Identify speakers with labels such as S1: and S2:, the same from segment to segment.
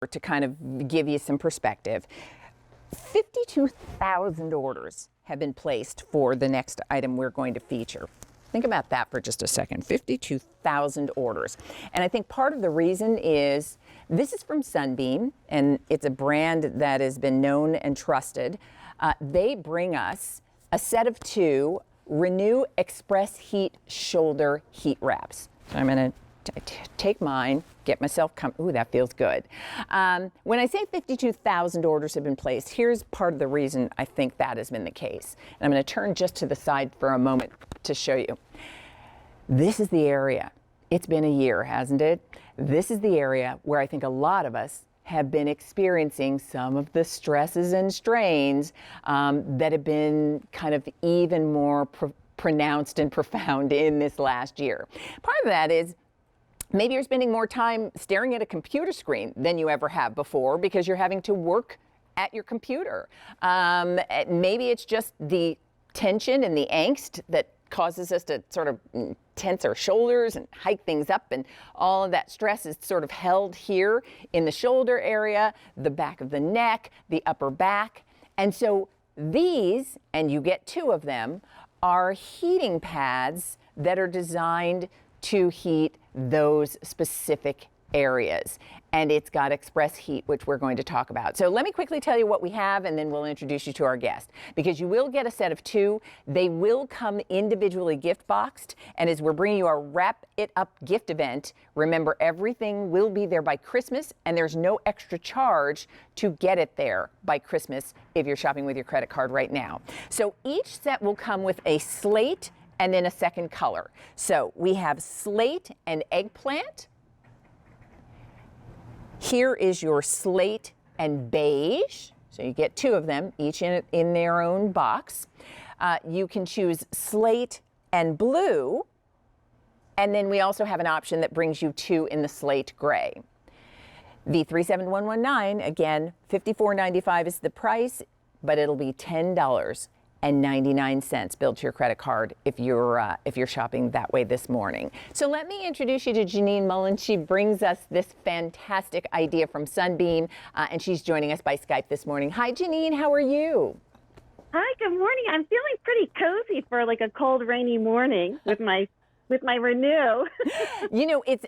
S1: to kind of give you some perspective, 52,000 orders have been placed for the next item we're going to feature. Think about that for just a second, 52,000 orders. And I think part of the reason is this is from Sunbeam, and it's a brand that has been known and trusted. They bring us a set of 2 Renue Xpress Heat Shoulder Heat Wraps. So I'm going to take mine, get myself ooh, that feels good. When I say 52,000 orders have been placed, here's part of the reason I think that has been the case. And I'm going to turn just to the side for a moment to show you. This is the area. It's been a year, hasn't it? This is the area where I think a lot of us have been experiencing some of the stresses and strains that have been kind of even more pronounced and profound in this last year. Part of that is maybe you're spending more time staring at a computer screen than you ever have before because you're having to work at your computer. Maybe it's just the tension and the angst that causes us to sort of tense our shoulders and hike things up, and all of that stress is sort of held here in the shoulder area, the back of the neck, the upper back. And so these, and you get 2 of them, are heating pads that are designed to heat those specific areas. And it's got express heat, which we're going to talk about. So let me quickly tell you what we have, and then we'll introduce you to our guest. Because you will get a set of 2. They will come individually gift boxed. And as we're bringing you our Wrap It Up gift event, remember everything will be there by Christmas, and there's no extra charge to get it there by Christmas if you're shopping with your credit card right now. So each set will come with a slate and then a second color. So we have slate and eggplant. Here is your slate and beige. So you get 2 of them, each in their own box. You can choose slate and blue. And then we also have an option that brings you 2 in the slate gray. The 37119, again, $54.95 is the price, but it'll be $10.99 billed to your credit card if you're shopping that way this morning. So let me introduce you to Janine Mullen. She brings us this fantastic idea from Sunbeam, and she's joining us by Skype this morning. Hi, Janine. How are you?
S2: Hi. Good morning. I'm feeling pretty cozy for like a cold, rainy morning with my Renue.
S1: You know, it's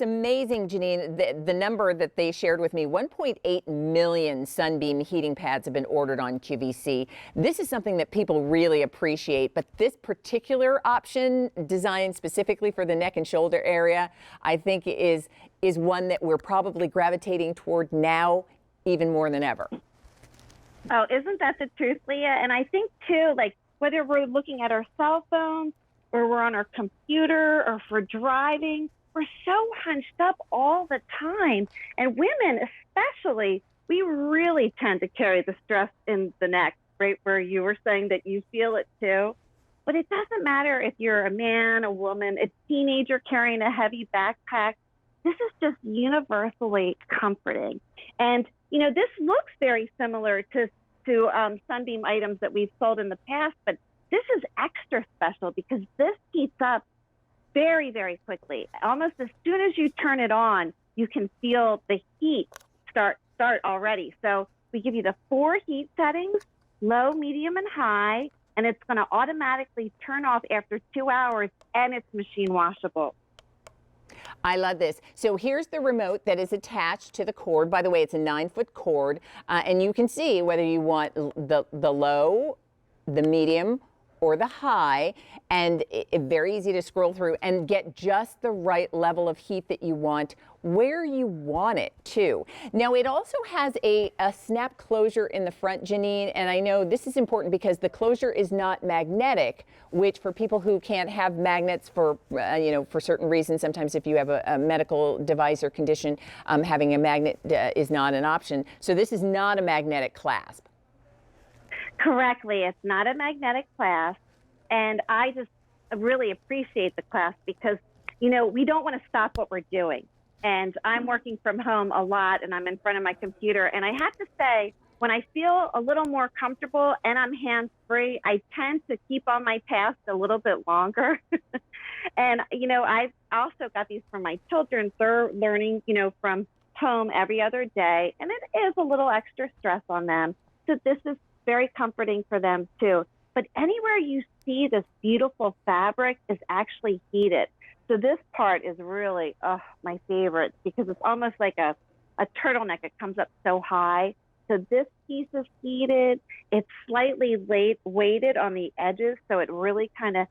S1: amazing, Janine, the number that they shared with me. 1.8 million Sunbeam heating pads have been ordered on QVC. This is something that people really appreciate, but this particular option designed specifically for the neck and shoulder area, I think is one that we're probably gravitating toward now even more than ever.
S2: Oh, isn't that the truth, Leah? And I think too, like whether we're looking at our cell phones or we're on our computer or for driving, we're so hunched up all the time. And women especially, we really tend to carry the stress in the neck, right? Where you were saying that you feel it too. But it doesn't matter if you're a man, a woman, a teenager carrying a heavy backpack. This is just universally comforting. And, you know, this looks very similar to Sunbeam items that we've sold in the past, but this is extra special because this heats up very, very quickly. Almost as soon as you turn it on, you can feel the heat start already. So we give you the 4 heat settings, low, medium, and high, and it's going to automatically turn off after 2 hours, and it's machine washable.
S1: I love this. So here's the remote that is attached to the cord. By the way, it's a 9-foot cord, and you can see whether you want the low, the medium, or the high, and very easy to scroll through and get just the right level of heat that you want where you want it too. Now it also has a snap closure in the front, Janine, and I know this is important because the closure is not magnetic, which for people who can't have magnets for for certain reasons, sometimes if you have a medical device or condition, having a magnet is not an option. So this is not a magnetic clasp.
S2: Correctly, it's not a magnetic clasp, and I just really appreciate the clasp because, you know, we don't want to stop what we're doing. And I'm working from home a lot, and I'm in front of my computer, and I have to say, when I feel a little more comfortable and I'm hands-free, I tend to keep on my task a little bit longer. And, you know, I've also got these from my children. They're learning, you know, from home every other day, and it is a little extra stress on them. So this is very comforting for them too. But anywhere you see this beautiful fabric is actually heated. So this part is really my favorite because it's almost like a turtleneck. It comes up so high. So this piece is heated. It's slightly weighted on the edges, so it really kind of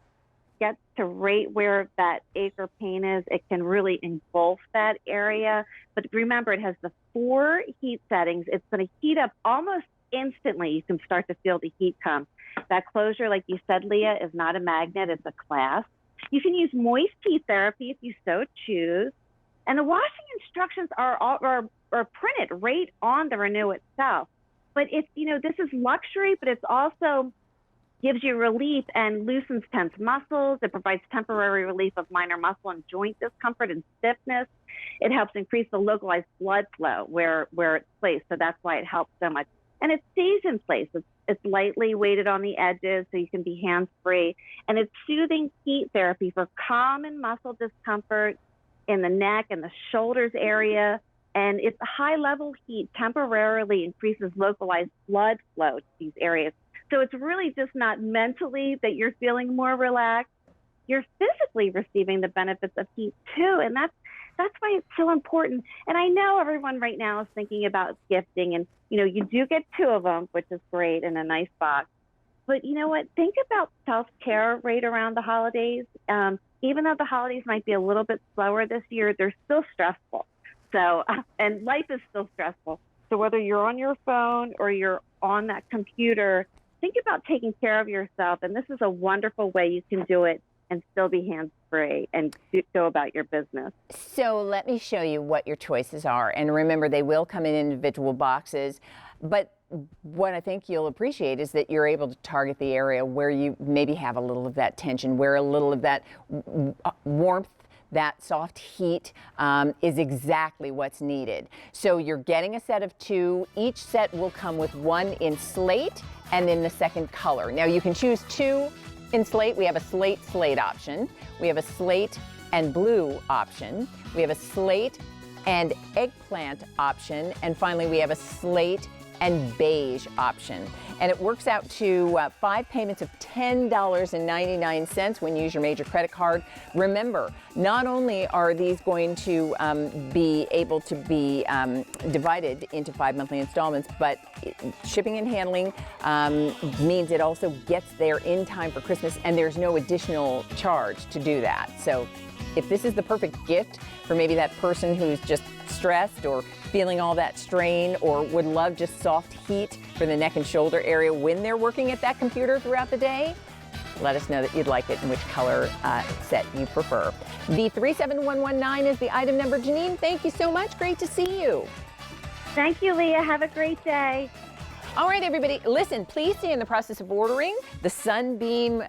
S2: gets to right where that acre paint is. It can really engulf that area. But remember, it has the 4 heat settings. It's going to heat up almost instantly. You can start to feel the heat come. That closure, like you said, Leah, is not a magnet. It's a clasp. You can use moist heat therapy if you so choose. And the washing instructions are printed right on the Renue itself. But it's, this is luxury, but it's also gives you relief and loosens tense muscles. It provides temporary relief of minor muscle and joint discomfort and stiffness. It helps increase the localized blood flow where it's placed. So that's why it helps so much. And it stays in place. It's lightly weighted on the edges so you can be hands-free. And it's soothing heat therapy for common muscle discomfort in the neck and the shoulders area. And it's high-level heat temporarily increases localized blood flow to these areas. So it's really just not mentally that you're feeling more relaxed. You're physically receiving the benefits of heat too. And that's why it's so important. And I know everyone right now is thinking about gifting, and you do get 2 of them, which is great, in a nice box. But you know what? Think about self-care right around the holidays. Even though the holidays might be a little bit slower this year, they're still stressful. So, and life is still stressful. So whether you're on your phone or you're on that computer, think about taking care of yourself. And this is a wonderful way you can do it and still be hands-free and go about your business.
S1: So let me show you what your choices are. And remember, they will come in individual boxes. But what I think you'll appreciate is that you're able to target the area where you maybe have a little of that tension, where a little of that warmth, that soft heat is exactly what's needed. So you're getting a set of 2. Each set will come with 1 in slate and in the second color. Now you can choose 2 in slate. We have a slate option. We have a slate and blue option. We have a slate and eggplant option. And finally, we have a slate and beige option. And it works out to 5 payments of $10.99 when you use your major credit card. Remember, not only are these going to be able to be divided into 5 monthly installments, but shipping and handling means it also gets there in time for Christmas, and there's no additional charge to do that. So if this is the perfect gift for maybe that person who's just stressed or feeling all that strain or would love just soft heat for the neck and shoulder area when they're working at that computer throughout the day, let us know that you'd like it and which color set you prefer. The 37119 is the item number. Janine, thank you so much. Great to see you.
S2: Thank you, Leah. Have a great day.
S1: All right, everybody. Listen, please stay in the process of ordering the Sunbeam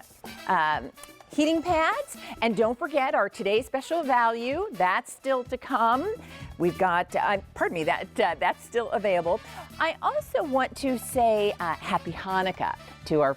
S1: heating pads. And don't forget our today's special value. That's still to come. We've got, that's still available. I also want to say happy Hanukkah to our